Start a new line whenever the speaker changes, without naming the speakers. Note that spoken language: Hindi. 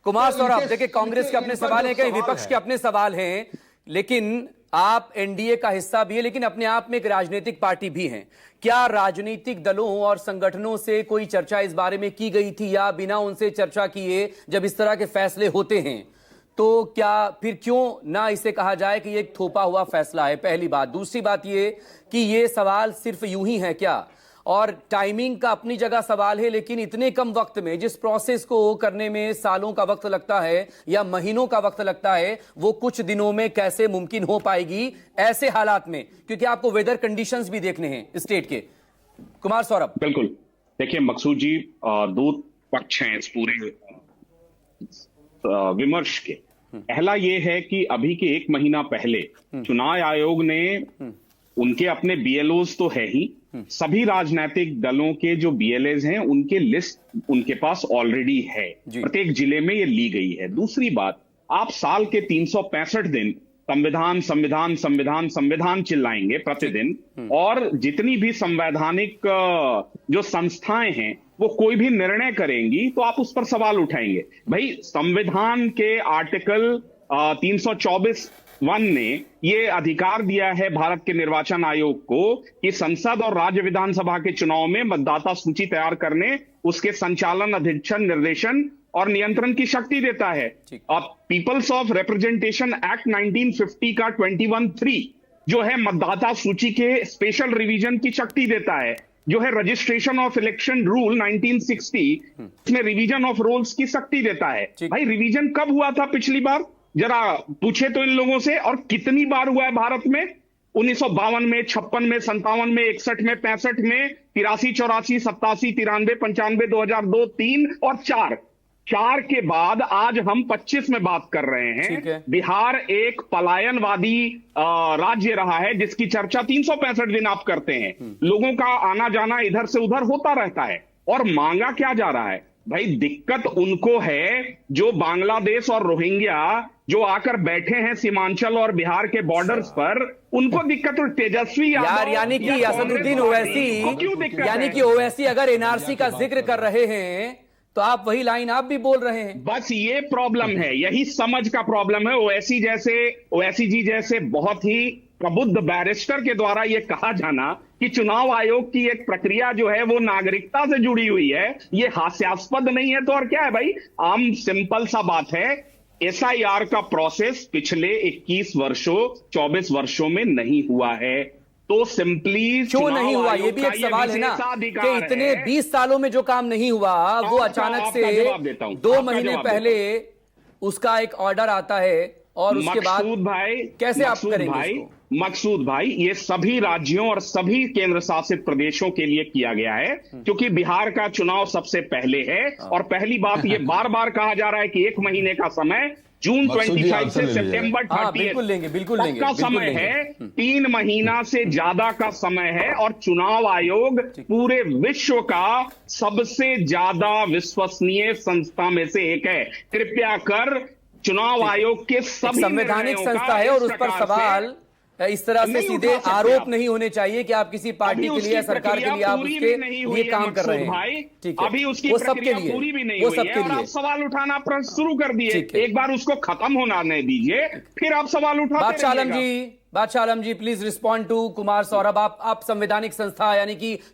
कुमार
तो
सौरभ,
इनके-
देखिए कांग्रेस के अपने
इनका
सवाल
जो
हैं, कई
सवाल
विपक्ष
है-
के अपने सवाल हैं, लेकिन आप एनडीए का हिस्सा भी है, लेकिन अपने आप में एक राजनीतिक पार्टी भी हैं। क्या राजनीतिक दलों और संगठनों से कोई चर्चा इस बारे में की गई थी, या बिना उनसे चर्चा किए जब इस तरह के फैसले होते हैं तो क्या फिर क्यों ना इसे कहा जाए कि ये एक थोपा हुआ फैसला है? पहली बात। दूसरी बात ये कि ये सवाल सिर्फ यूं ही है क्या? और टाइमिंग का अपनी जगह सवाल है, लेकिन इतने कम वक्त में जिस प्रोसेस को करने में सालों का वक्त लगता है या महीनों का वक्त लगता है, वो कुछ दिनों में कैसे मुमकिन हो पाएगी ऐसे हालात में? क्योंकि आपको वेदर कंडीशंस भी देखने हैं स्टेट के। कुमार सौरभ।
बिल्कुल। देखिए मकसूद जी, दो पक्ष हैं इस पूरे विमर्श के। पहला ये है कि अभी के एक महीना पहले चुनाव आयोग ने उनके अपने बीएलओज तो है ही, सभी राजनीतिक दलों के जो बीएलएज हैं उनके लिस्ट उनके पास ऑलरेडी है, प्रत्येक जिले में ये ली गई है। दूसरी बात, आप साल के 365 दिन संविधान संविधान संविधान संविधान चिल्लाएंगे प्रतिदिन, और जितनी भी संवैधानिक जो संस्थाएं हैं वो कोई भी निर्णय करेंगी तो आप उस पर सवाल उठाएंगे। भाई, संविधान के आर्टिकल 324(1) ने ये अधिकार दिया है भारत के निर्वाचन आयोग को कि संसद और राज्य विधानसभा के चुनाव में मतदाता सूची तैयार करने, उसके संचालन, अधीक्षण, निर्देशन और नियंत्रण की शक्ति देता है। अब पीपल्स ऑफ रिप्रेजेंटेशन एक्ट 1950 का 21(3) जो है मतदाता सूची के स्पेशल रिवीजन की शक्ति देता है। जो है रजिस्ट्रेशन ऑफ इलेक्शन रूल 1960, इसमें रिवीजन ऑफ रोल्स की शक्ति देता है। भाई, रिवीजन कब हुआ था पिछली बार? जरा पूछे तो इन लोगों से। और कितनी बार हुआ है भारत में? 1952 में, 56 में, 57 में, 61 में, 65 में, 83, 84, 87, 93, 95, 2002, 3 और 4 के बाद आज हम 25 में बात कर रहे हैं। बिहार एक पलायनवादी राज्य रहा है जिसकी चर्चा 365 दिन आप करते हैं। लोगों का आना जाना इधर से उधर होता रहता है, और मांगा क्या जा रहा है? भाई, दिक्कत उनको है जो बांग्लादेश और रोहिंग्या जो आकर बैठे हैं सीमांचल और बिहार के बॉर्डर्स पर, उनको दिक्कत। और तेजस्वी
यार, यानी कि असदुद्दीन ओवैसी, यानी कि ओवैसी अगर एनआरसी का जिक्र कर रहे हैं तो आप वही लाइन आप भी बोल रहे हैं।
बस ये प्रॉब्लम है, यही समझ का प्रॉब्लम है। ओवैसी जी जैसे बहुत ही प्रबुद्ध बैरिस्टर के द्वारा यह कहा जाना कि चुनाव आयोग की एक प्रक्रिया जो है वो नागरिकता से जुड़ी हुई है, ये हास्यास्पद नहीं है तो और क्या है भाई? आम सिंपल सा बात है। एसआईआर का प्रोसेस पिछले 21 वर्षों 24 वर्षों में नहीं हुआ है, तो सिंपली
क्यों नहीं हुआ? ये भी एक सवाल है ना कि इतने 20 सालों में जो काम नहीं हुआ वो अचानक से 2 महीने पहले उसका एक ऑर्डर आता है, और उसके बाद कैसे आप करेंगे इसको?
मकसूद भाई, ये सभी राज्यों और सभी केंद्र शासित प्रदेशों के लिए किया गया है, क्योंकि बिहार का चुनाव सबसे पहले है। और पहली बात, ये बार बार कहा जा रहा है कि 1 महीने का समय, जून 25 से सितंबर 30 का समय है, 3 महीना से ज्यादा का समय है। और चुनाव आयोग पूरे विश्व का सबसे ज्यादा विश्वसनीय संस्था में से एक है। कृपया कर चुनाव आयोग के सभी
संवैधानिक संस्था है, और उस पर सवाल इस तरह से सीधे आरोप नहीं होने चाहिए कि आप किसी पार्टी के लिए या सरकार के लिए आप उसके लिए काम कर रहे हैं। ठीक है,
अभी उसकी प्रक्रिया पूरी भी नहीं हुई है और आप सवाल उठाना शुरू कर दिए। एक बार उसको खत्म होना नहीं दीजिए, फिर आप सवाल उठाते
रहिएगा। Badshah Alam ji, please respond to Kumar Saurabh. आप संवैधानिक संस्था यानी कि